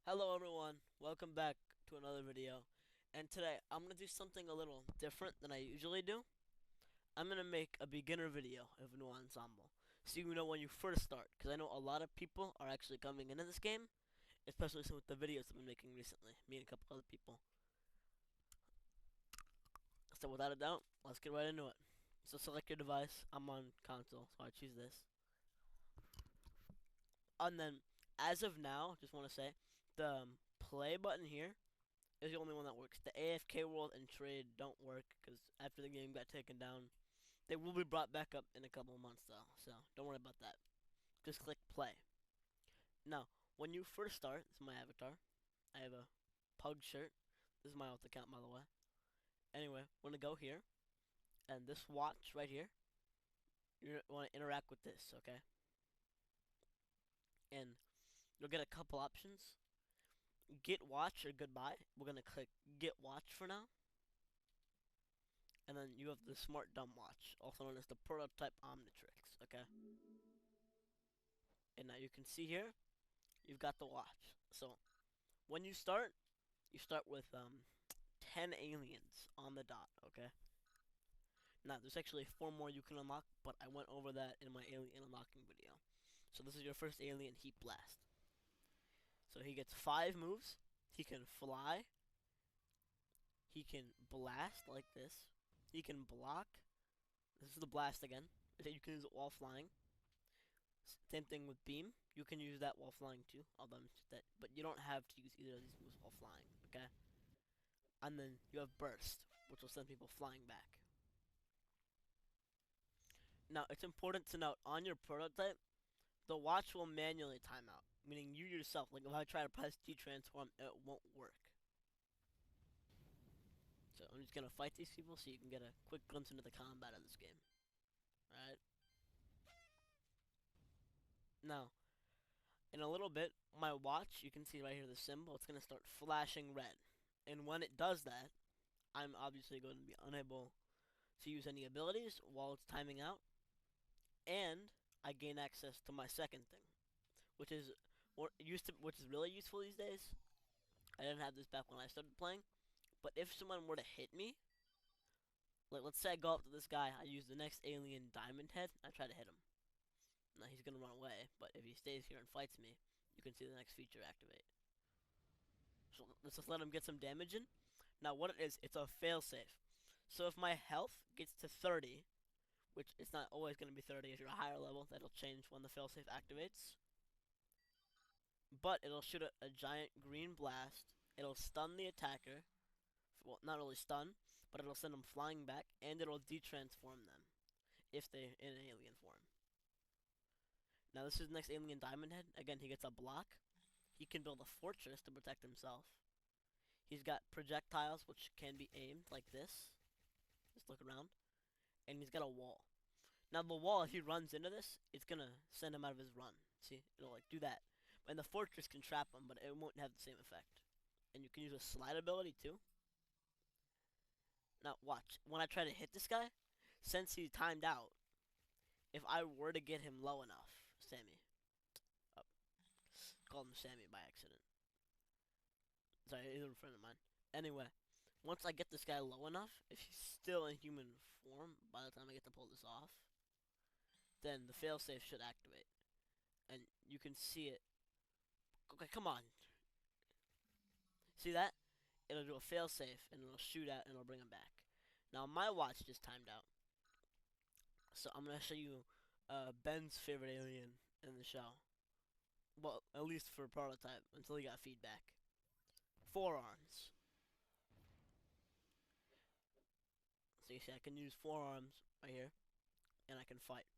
Hello everyone, welcome back to another video. And today I'm going to do something a little different than I usually do. I'm going to make a beginner video of a new ensemble. So you know when you first start, because I know a lot of people are actually coming into this game, especially some with the videos I've been making recently, me and a couple other people. So without a doubt, let's get right into it. So select your device, I'm on console, so I choose this. And then, as of now, just want to say, the play button here is the only one that works. The AFK world and trade don't work because after the game got taken down, they will be brought back up in a couple of months though. So don't worry about that. Just click play. Now, when you first start, this is my avatar. I have a pug shirt. This is my alt account, by the way. Anyway, we're gonna go here, and this watch right here. You want to interact with this, okay? And you'll get a couple options. Get watch or goodbye. We're gonna click get watch for now. And then you have the smart dumb watch, also known as the Prototype Omnitrix, okay? And now you can see here, you've got the watch. So, when you start with 10 aliens on the dot, okay? Now, there's actually 4 more you can unlock, but I went over that in my alien unlocking video. So this is your first alien, Heat Blast. So he gets 5 moves. He can fly. He can blast like this. He can block. This is the blast again. You can use it while flying. Same thing with beam. You can use that while flying too. Although but you don't have to use either of these moves while flying. Okay. And then you have burst, which will send people flying back. Now it's important to note on your prototype, the watch will manually time out, meaning you yourself, like if I try to press T transform, it won't work. So I'm just gonna fight these people so you can get a quick glimpse into the combat of this game. Alright. Now, in a little bit, my watch, you can see right here the symbol, it's going to start flashing red. And when it does that, I'm obviously going to be unable to use any abilities while it's timing out. And I gain access to my second thing, which is which is really useful these days. I didn't have this back when I started playing, but if someone were to hit me, like let's say I go up to this guy, I use the next alien diamond head, I try to hit him. Now he's gonna run away, but if he stays here and fights me, you can see the next feature activate. So let's just let him get some damage in. Now what it is, it's a failsafe. So if my health gets to 30, which it's not always going to be 30 if you're a higher level, that'll change when the failsafe activates. But it'll shoot a giant green blast. It'll stun the attacker. Well, not really stun, but it'll send them flying back, and it'll de-transform them if they're in an alien form. Now this is the next alien diamond head. Again, he gets a block. He can build a fortress to protect himself. He's got projectiles which can be aimed like this. Just look around. And he's got a wall. Now the wall, if he runs into this, it's gonna send him out of his run. See? It'll like do that. And the fortress can trap him, but it won't have the same effect. And you can use a slide ability too. Now watch. When I try to hit this guy, since he's timed out, if I were to get him low enough, Sammy. Oh, called him Sammy by accident. Sorry, he's a friend of mine. Anyway, once I get this guy low enough, if he's still in human form by the time I get to pull this off, then the failsafe should activate. And you can see it. Okay, come on. See that? It'll do a failsafe and it'll shoot out and it'll bring him back. Now my watch just timed out. So I'm gonna show you Ben's favorite alien in the show. Well, at least for a prototype, until he got feedback. Forearms. So you see I can use forearms right here, and I can fight.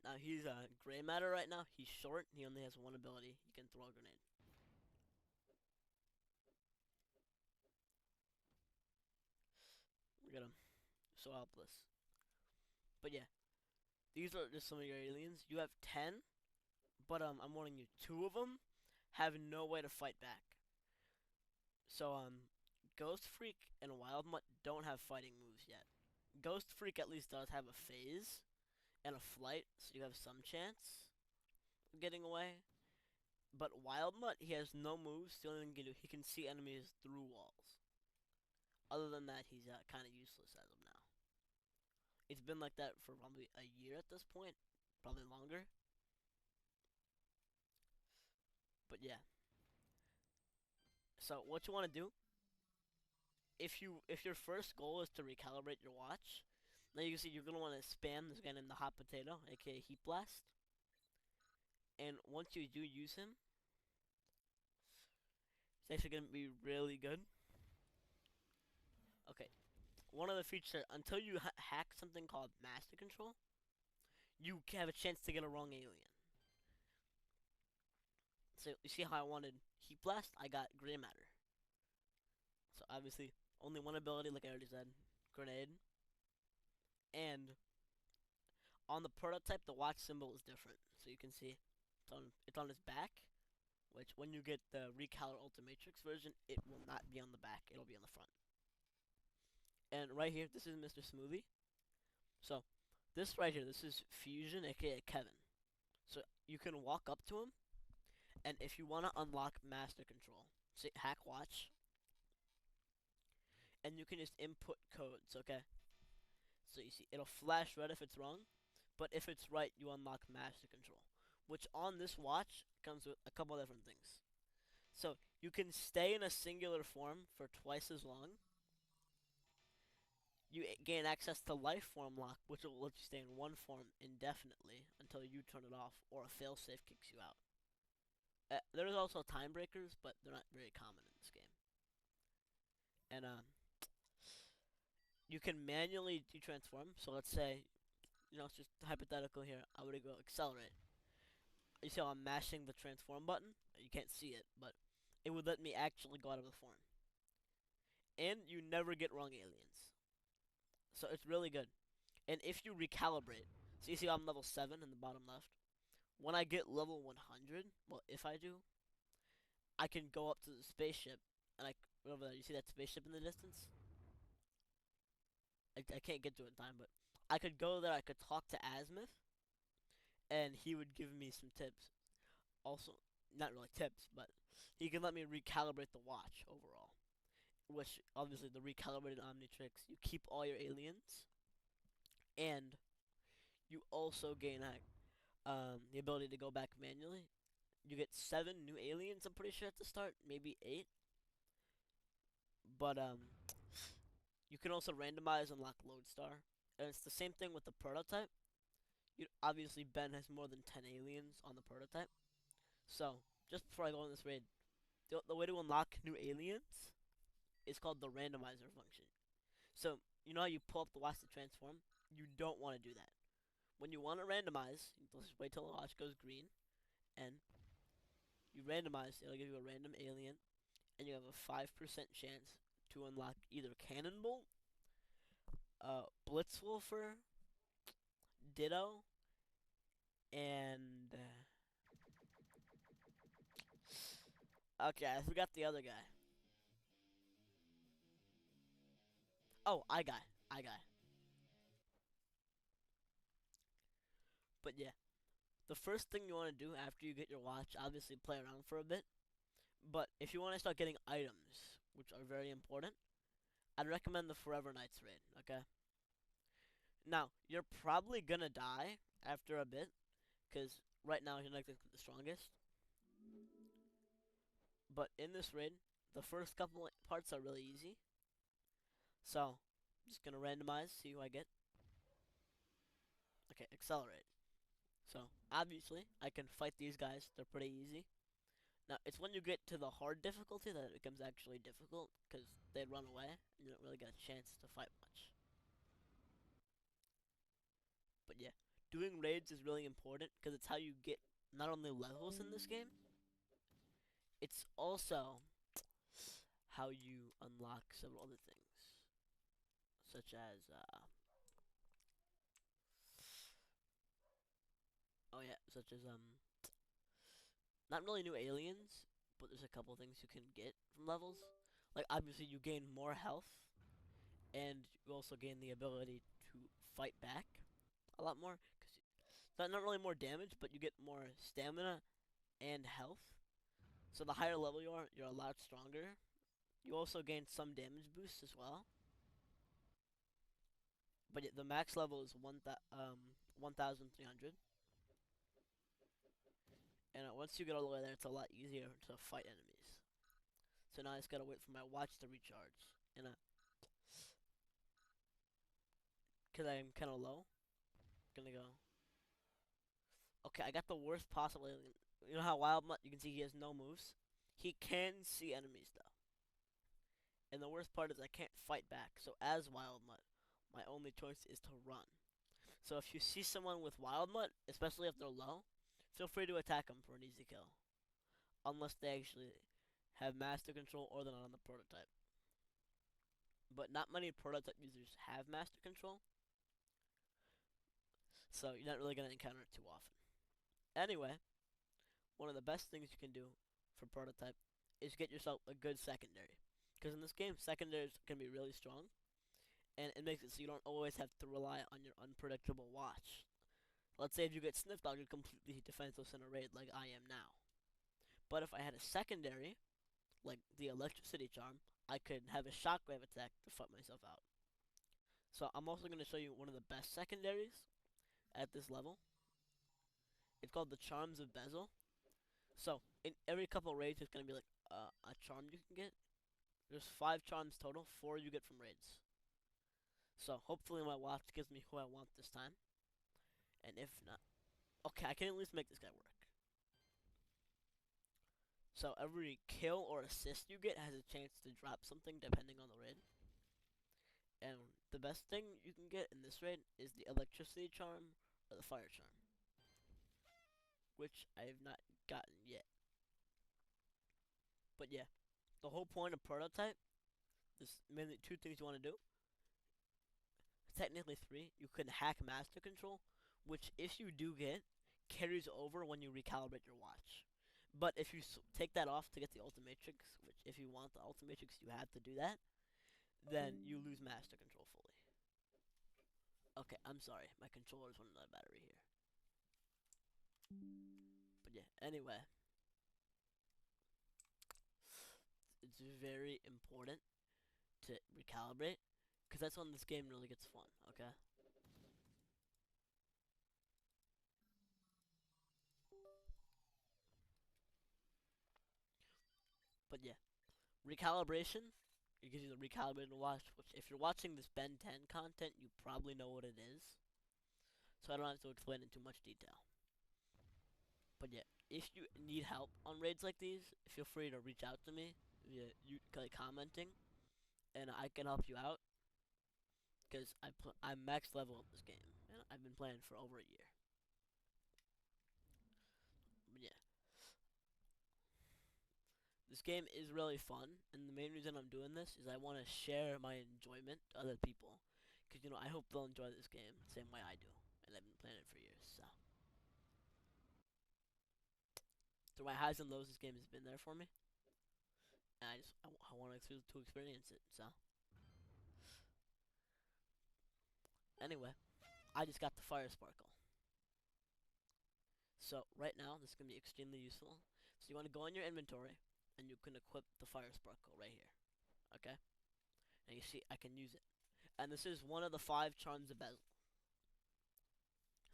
Now he's gray matter right now. He's short. He only has one ability. He can throw a grenade. Look at him. So helpless. But yeah, these are just some of your aliens. You have 10, but I'm warning you, 2 of them have no way to fight back. So Ghost Freak and Wild Mutt don't have fighting moves yet. Ghost Freak at least does have a phase and a flight, so you have some chance of getting away. But Wild Mutt, he has no moves. The only thing he can do, he can see enemies through walls. Other than that, he's kind of useless as of now. It's been like that for probably a year at this point, probably longer. But yeah. So what you want to do, if your first goal is to recalibrate your watch, now you can see you're gonna want to spam this guy named the Hot Potato, aka Heat Blast. And once you do use him, it's actually gonna be really good. Okay, one of the features until you hack something called Master Control, you have a chance to get a wrong alien. So you see how I wanted Heat Blast? I got Gray Matter. So obviously, only one ability, like I already said, Grenade. And on the prototype, the watch symbol is different. So you can see it's on his back, which when you get the Recolor Ultimatrix version, it will not be on the back, it'll be on the front. And right here, this is Mr. Smoothie. So this right here, this is Fusion, aka Kevin. So you can walk up to him, and if you want to unlock Master Control, say hack watch, and you can just input codes, okay? So you see, it'll flash red if it's wrong, but if it's right, you unlock Master Control, which on this watch comes with a couple different things. So you can stay in a singular form for twice as long. You gain access to life form lock, which will let you stay in one form indefinitely until you turn it off or a failsafe kicks you out. There's also time breakers, but they're not very common in this game. And you can manually detransform. So let's say, it's just hypothetical here. I would go accelerate. You see how I'm mashing the transform button? You can't see it, but it would let me actually go out of the form. And you never get wrong aliens. So it's really good. And if you recalibrate, so you see I'm level 7 in the bottom left. When I get level 100, well, if I do, I can go up to the spaceship, and over there, you see that spaceship in the distance? I can't get to it in time, but I could go there, I could talk to Azimuth, and he would give me some tips. Also, not really tips, but he can let me recalibrate the watch overall. Which, obviously, the recalibrated Omnitrix, you keep all your aliens, and you also gain the ability to go back manually. You get 7 new aliens, I'm pretty sure, at the start, maybe 8. But, you can also randomize and lock Lodestar. And it's the same thing with the prototype. Obviously, Ben has more than 10 aliens on the prototype. So, just before I go on this raid, the way to unlock new aliens is called the randomizer function. So, you know how you pull up the watch to transform? You don't want to do that. When you want to randomize, just wait till the watch goes green, and you randomize, it'll give you a random alien, and you have a 5% chance to unlock either Cannonball, Blitzwolfer, Ditto, and okay, I forgot the other guy. Oh, I got. But yeah, the first thing you want to do after you get your watch, obviously play around for a bit. But if you want to start getting items, which are very important, I'd recommend the Forever Nights raid, okay? Now, you're probably gonna die after a bit, because right now you're not the strongest. But in this raid, the first couple parts are really easy. So, I'm just gonna randomize, see who I get. Okay, accelerate. So, obviously, I can fight these guys, they're pretty easy. Now, it's when you get to the hard difficulty that it becomes actually difficult, because they run away, and you don't really get a chance to fight much. But yeah, doing raids is really important, because it's how you get not only levels in this game, it's also how you unlock several other things, such as, oh yeah, such as, not really new aliens, but there's a couple things you can get from levels. Like, obviously, you gain more health, and you also gain the ability to fight back a lot more. Cause not really more damage, but you get more stamina and health. So the higher level you are, you're a lot stronger. You also gain some damage boosts as well. But the max level is 1,300. And once you get all the way there, it's a lot easier to fight enemies. So now I just gotta wait for my watch to recharge. And cause I'm kind of low, gonna go. Okay, I got the worst possible alien. You know how Wild Mutt, you can see he has no moves? He can see enemies though. And the worst part is I can't fight back. So as Wild Mutt, my only choice is to run. So if you see someone with Wild Mutt, especially if they're low, feel free to attack them for an easy kill. Unless they actually have master control or they're not on the prototype. But not many prototype users have master control. So you're not really going to encounter it too often. Anyway, one of the best things you can do for prototype is get yourself a good secondary. Because in this game, secondaries can be really strong. And it makes it so you don't always have to rely on your unpredictable watch. Let's say if you get sniffed out, you're completely defenseless in a raid like I am now. But if I had a secondary, like the electricity charm, I could have a shockwave attack to fight myself out. So I'm also going to show you one of the best secondaries at this level. It's called the Charms of Bezel. So in every couple raids, there's going to be like a charm you can get. There's 5 charms total, 4 you get from raids. So hopefully my watch gives me who I want this time. And if not, okay, I can at least make this guy work. So every kill or assist you get has a chance to drop something depending on the raid. And the best thing you can get in this raid is the electricity charm or the fire charm, which I have not gotten yet. But yeah, the whole point of prototype, there's mainly 2 things you want to do. Technically 3. You can hack master control, which if you do get, carries over when you recalibrate your watch. But if you take that off to get the Ultimatrix, which if you want the Ultimatrix you have to do that, then you lose master control fully. Okay, I'm sorry, my controller's running out of battery here. But yeah, anyway, it's very important to recalibrate, because that's when this game really gets fun, okay? But yeah, recalibration, it gives you the recalibrated watch, which if you're watching this Ben 10 content, you probably know what it is. So I don't have to explain in too much detail. But yeah, if you need help on raids like these, feel free to reach out to me via commenting, and I can help you out. Because I'm max level at this game, and I've been playing for over a year. But yeah, this game is really fun, and the main reason I'm doing this is I want to share my enjoyment to other people. Because, I hope they'll enjoy this game the same way I do, and I've been playing it for years, so. Through my highs and lows, this game has been there for me, and I want to experience it, so. Anyway, I just got the fire sparkle. So right now, this is going to be extremely useful. So you want to go in your inventory, and you can equip the fire sparkle right here. Okay? And you see, I can use it. And this is one of the 5 charms of Bezel.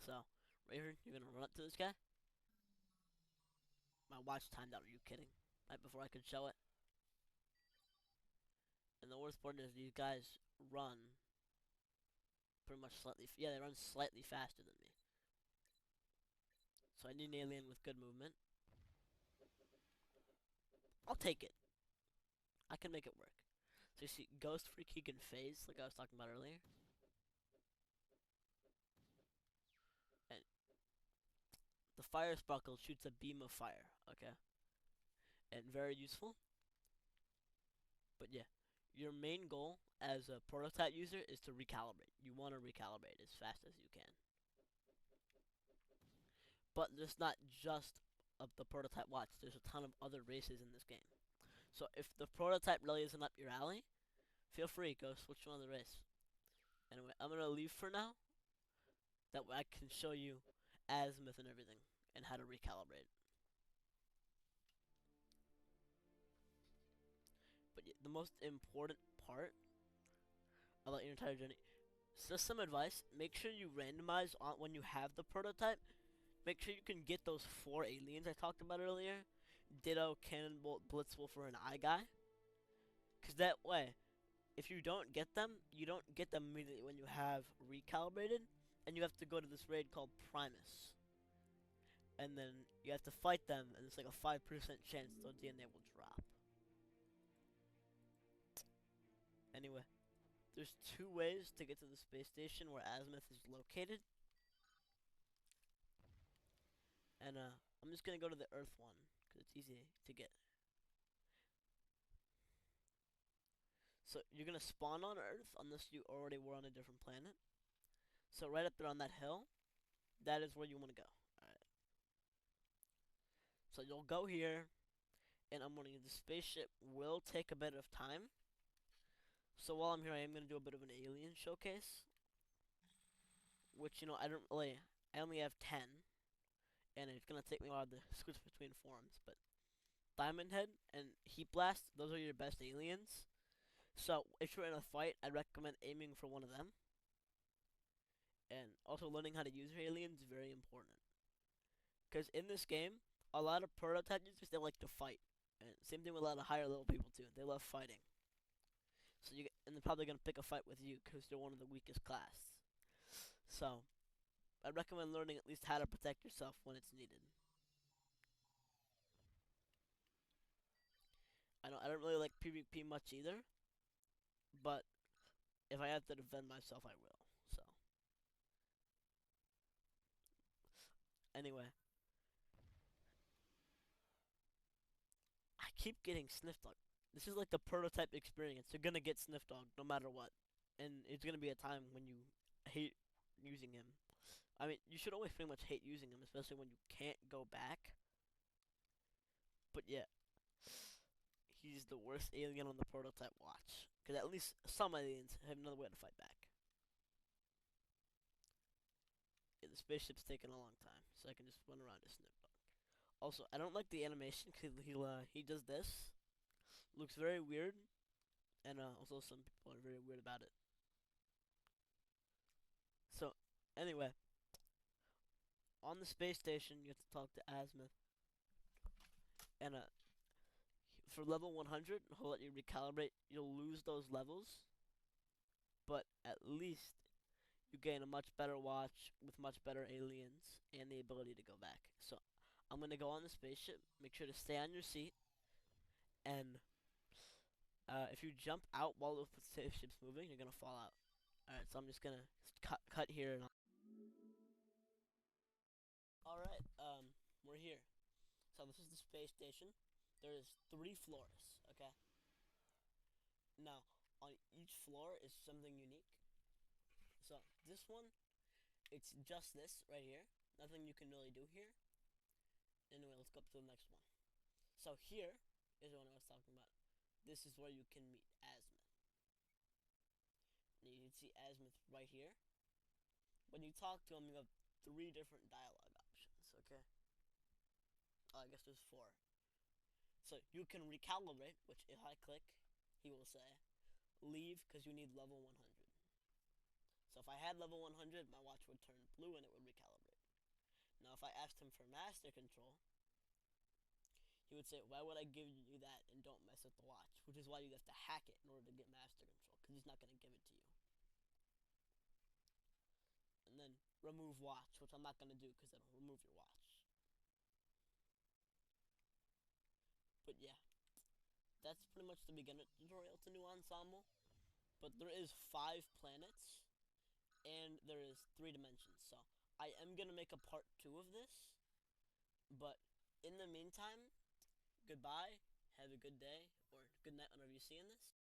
So, right here, you're going to run up to this guy. My watch timed out, are you kidding? Right before I could show it. And the worst part is these guys run pretty much slightly, yeah, they run slightly faster than me. So I need an alien with good movement. I'll take it. I can make it work. So you see, Ghost Freak, he can phase, like I was talking about earlier. And the fire sparkle shoots a beam of fire, okay? And very useful. But yeah, your main goal as a prototype user is to recalibrate. You want to recalibrate as fast as you can. But there's not just of the prototype watch. There's a ton of other races in this game. So if the prototype really isn't up your alley, feel free, go switch to another race. Anyway, I'm going to leave for now. That way I can show you azimuth and everything, and how to recalibrate. the most important part about your entire journey. Just some advice: make sure you randomize on when you have the prototype. Make sure you can get those 4 aliens I talked about earlier. Ditto, Cannonbolt, Blitzwolf, or an Eye Guy. Cause that way, if you don't get them, you don't get them immediately when you have recalibrated, and you have to go to this raid called Primus. And then you have to fight them, and it's like a 5% chance their DNA will drop. Anyway, there's 2 ways to get to the space station where Azimuth is located. And I'm just gonna go to the Earth one, because it's easy to get. So you're gonna spawn on Earth unless you already were on a different planet. So right up there on that hill, that is where you wanna go. Alright. So you'll go here, and I'm warning you, the spaceship will take a bit of time. So while I'm here, I am gonna do a bit of an alien showcase. Which, I I only have 10. And it's gonna take me a while to switch between forms, but Diamond Head and Heat Blast, those are your best aliens. So if you're in a fight, I'd recommend aiming for one of them. And also learning how to use your aliens is very important. Because in this game, a lot of prototype users, they like to fight. And same thing with a lot of higher level people too. They love fighting. And they're probably gonna pick a fight with you because you're one of the weakest class. So I'd recommend learning at least how to protect yourself when it's needed. I don't really like PvP much either, but if I have to defend myself, I will. So anyway, I keep getting Sniff Dog. This is like the prototype experience. You're gonna get Sniff Dog no matter what, and it's gonna be a time when you hate using him. I mean, you should always pretty much hate using him, especially when you can't go back. But yeah, he's the worst alien on the prototype watch. Because at least some aliens have another way to fight back. Yeah, the spaceship's taking a long time, so I can just run around to Sniff Dog. Also, I don't like the animation because he does this. Looks very weird, and also some people are very weird about it. So, anyway, on the space station, you have to talk to Azimuth, and for level 100, he'll let you recalibrate. You'll lose those levels, but at least you gain a much better watch with much better aliens and the ability to go back. So I'm gonna go on the spaceship. Make sure to stay on your seat, and if you jump out while the spaceship's moving, you're gonna fall out. All right, so I'm just gonna cut here and. All right, we're here. So this is the space station. There's 3 floors. Okay. Now on each floor is something unique. So this one, it's just this right here. Nothing you can really do here. Anyway, let's go up to the next one. So here is what I was talking about. This is where you can meet Azimuth. And you can see Azimuth right here. When you talk to him, you have 3 different dialogue options. Okay. I guess there's 4. So you can recalibrate, which if I click, he will say, leave because you need level 100. So if I had level 100, my watch would turn blue and it would recalibrate. Now if I asked him for master control, he would say, why would I give you that and don't mess with the watch? Which is why you have to hack it in order to get master control, because he's not going to give it to you. And then remove watch, which I'm not going to do because it'll remove your watch. But yeah, that's pretty much the beginner tutorial to new ensemble. But there is 5 planets, and there is 3 dimensions. So I am going to make a part 2 of this. But in the meantime, goodbye, have a good day, or good night whenever you're seeing this.